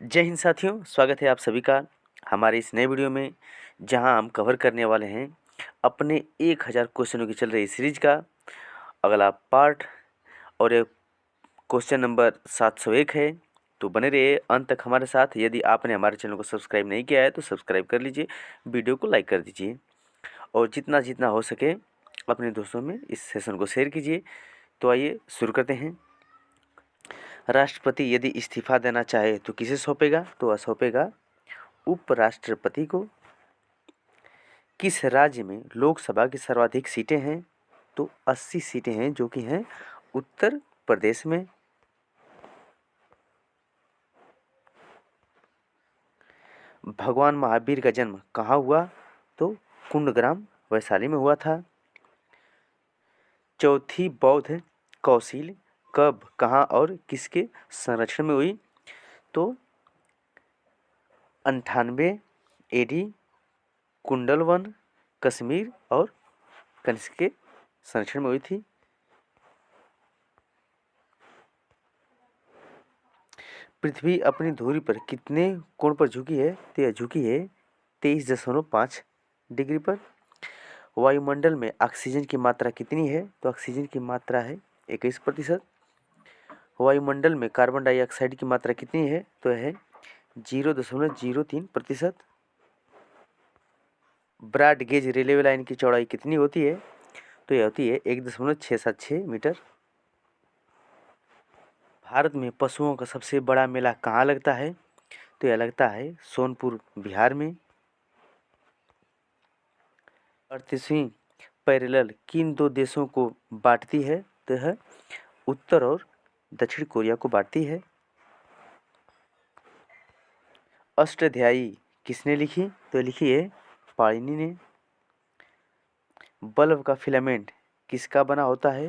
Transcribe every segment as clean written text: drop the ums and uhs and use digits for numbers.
जय हिंद साथियों, स्वागत है आप सभी का हमारे इस नए वीडियो में, जहां हम कवर करने वाले हैं अपने 1000 क्वेश्चनों की चल रही सीरीज का अगला पार्ट। और ये क्वेश्चन नंबर 701 है। तो बने रहिए अंत तक हमारे साथ। यदि आपने हमारे चैनल को सब्सक्राइब नहीं किया है तो सब्सक्राइब कर लीजिए, वीडियो को लाइक कर दीजिए और जितना जितना हो सके अपने दोस्तों में इस सेशन को शेयर कीजिए। तो आइए शुरू करते हैं। राष्ट्रपति यदि इस्तीफा देना चाहे तो किसे सौंपेगा? तो वह सौंपेगा उपराष्ट्रपति को। किस राज्य में लोकसभा की सर्वाधिक सीटें हैं? तो 80 सीटें हैं, जो कि हैं उत्तर प्रदेश में। भगवान महावीर का जन्म कहाँ हुआ? तो कुंडग्राम वैशाली में हुआ था। चौथी बौद्ध कौंसिल कब, कहाँ और किसके संरक्षण में हुई? तो 98 AD कुंडलवन, कश्मीर और कनिष्क के संरक्षण में हुई थी। पृथ्वी अपनी धुरी पर कितने कोण पर झुकी है? तो यह झुकी है 23.5 डिग्री पर। वायुमंडल में ऑक्सीजन की मात्रा कितनी है? तो ऑक्सीजन की मात्रा है 21%। वायुमंडल में कार्बन डाइऑक्साइड की मात्रा कितनी है? तो है 0.03%। ब्रॉड गेज रेलवे लाइन की चौड़ाई कितनी होती है? तो यह होती है 1.676 मीटर। भारत में पशुओं का सबसे बड़ा मेला कहाँ लगता है? तो यह लगता है सोनपुर, बिहार में। 38वीं पैरेलल किन दो देशों को बांटती है? तो यह उत्तर और दक्षिण कोरिया को बांटती है। अष्टाध्यायी किसने लिखी? तो लिखी है पाणिनि ने। बल्ब का फिलामेंट किसका बना होता है?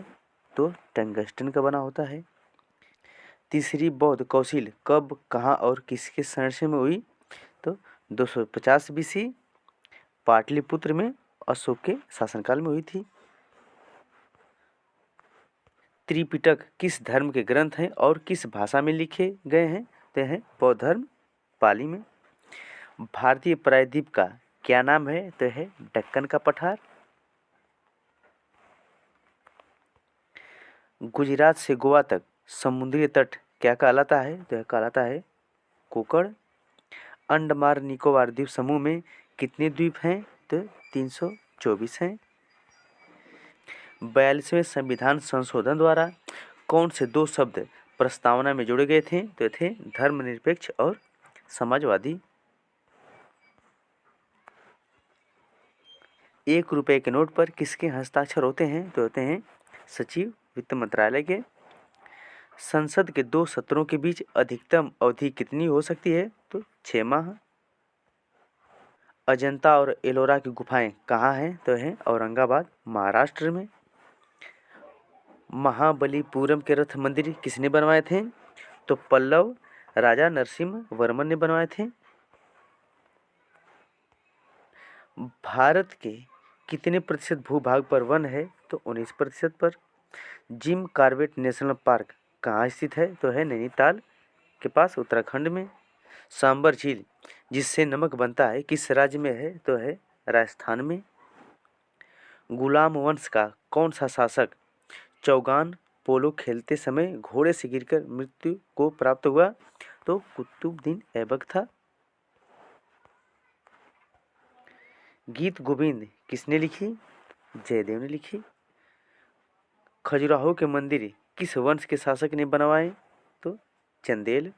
तो टंगस्टन का बना होता है। तीसरी बौद्ध कौंसिल कब, कहाँ और किसके संरक्षण में हुई? तो 250 BC पाटलिपुत्र में अशोक के शासनकाल में हुई थी। त्रिपिटक किस धर्म के ग्रंथ हैं और किस भाषा में लिखे गए हैं? तो हैं बौद्ध धर्म, पाली में। भारतीय प्रायद्वीप का क्या नाम है? तो है दक्कन का पठार। गुजरात से गोवा तक समुद्री तट क्या कहलाता है? तो यह कहलाता है कोकड़। अंडमान निकोबार द्वीप समूह में कितने द्वीप हैं? तो 324 हैं। 42वें संविधान संशोधन द्वारा कौन से दो शब्द प्रस्तावना में जोड़े गए थे? तो थे धर्मनिरपेक्ष और समाजवादी। 1 रुपए के नोट पर किसके हस्ताक्षर होते हैं? तो होते हैं सचिव, वित्त मंत्रालय के। संसद के 2 सत्रों के बीच अधिकतम अवधि कितनी हो सकती है? तो 6 माह। अजंता और एलोरा की गुफाएं कहाँ हैं? तो है औरंगाबाद, महाराष्ट्र में। महाबलीपुरम के रथ मंदिर किसने बनवाए थे? तो पल्लव राजा नरसिम्हा वर्मन ने बनवाए थे। भारत के कितने प्रतिशत भूभाग पर वन है? तो 19% पर। जिम कॉर्बेट नेशनल पार्क कहाँ स्थित है? तो है नैनीताल के पास, उत्तराखंड में। सांबर झील जिससे नमक बनता है किस राज्य में है? तो है राजस्थान में। गुलाम वंश का कौन सा शासक चौगान पोलो खेलते समय घोड़े से गिरकर मृत्यु को प्राप्त हुआ? तो कुतुबुद्दीन ऐबक था। गीत गोविंद किसने लिखी? जयदेव ने लिखी। खजुराहो के मंदिर किस वंश के शासक ने बनवाए? तो चंदेल।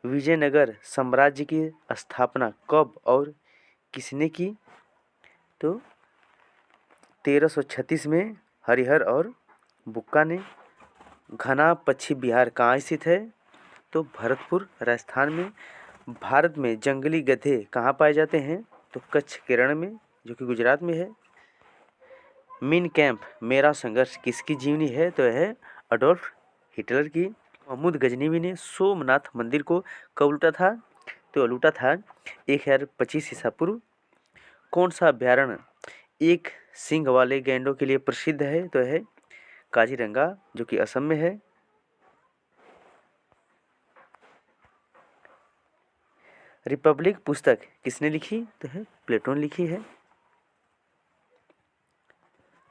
विजयनगर साम्राज्य की स्थापना कब और किसने की? तो 1336 में हरिहर और बुक्का ने। घना पश्चिम बिहार कहाँ स्थित है? तो भरतपुर, राजस्थान में। भारत में जंगली गधे कहाँ पाए जाते हैं? तो कच्छ, केरल में, जो कि गुजरात में है। मीन कैंप मेरा संघर्ष किसकी जीवनी है? तो है अडोल्फ हिटलर की। महमूद गजनवी ने सोमनाथ मंदिर को कब लूटा था? तो लूटा था 1025 ईसा पूर्व। कौन सा अभ्यारण्य एक सींग वाले गैंडों के लिए प्रसिद्ध है? तो है काजीरंगा, जो कि असम में है। रिपब्लिक पुस्तक किसने लिखी? तो है प्लेटो ने लिखी है।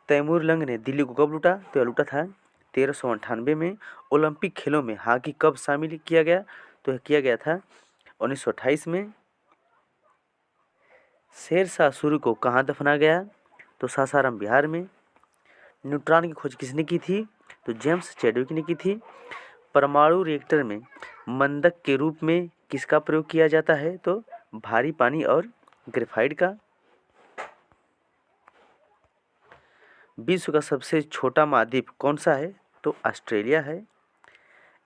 तैमूर लंग ने दिल्ली को कब लूटा? तो लूटा था 1398 में। ओलंपिक खेलों में हॉकी कब शामिल किया गया? तो किया गया था 1928 में। शेरशाह सूरी को कहाँ दफना गया? तो सासाराम बिहार में। न्यूट्रॉन की खोज किसने की थी? तो जेम्स चैडविक ने की थी। परमाणु रिएक्टर में मंदक के रूप में किसका प्रयोग किया जाता है? तो भारी पानी और ग्रेफाइट का। विश्व का सबसे छोटा महाद्वीप कौन सा है? तो ऑस्ट्रेलिया है।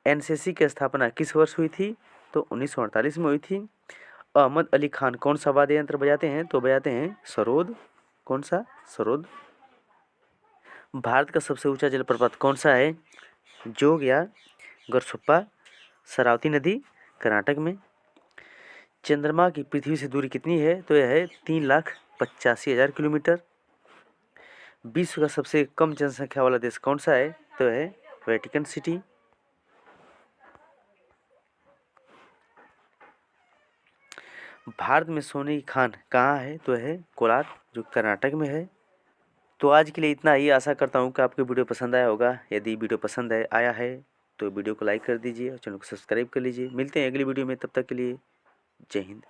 एनसीसी की स्थापना किस वर्ष हुई थी? तो 1948 में हुई थी। अहमद अली खान कौन सा वाद्य यंत्र बजाते हैं? तो बजाते हैं सरोद। कौन सा? सरोद। भारत का सबसे ऊंचा जलप्रपात कौन सा है? जोग या गरसुप्पा, शरावती नदी, कर्नाटक में। चंद्रमा की पृथ्वी से दूरी कितनी है? तो यह है 3,85,000 किलोमीटर। विश्व का सबसे कम जनसंख्या वाला देश कौन सा है? तो है वेटिकन सिटी। भारत में सोने की खान कहाँ है? तो है कोलार, जो कर्नाटक में है। तो आज के लिए इतना ही। आशा करता हूँ कि आपको वीडियो पसंद आया होगा। यदि वीडियो पसंद आया है तो वीडियो को लाइक कर दीजिए और चैनल को सब्सक्राइब कर लीजिए। मिलते हैं अगली वीडियो में, तब तक के लिए जय हिंद।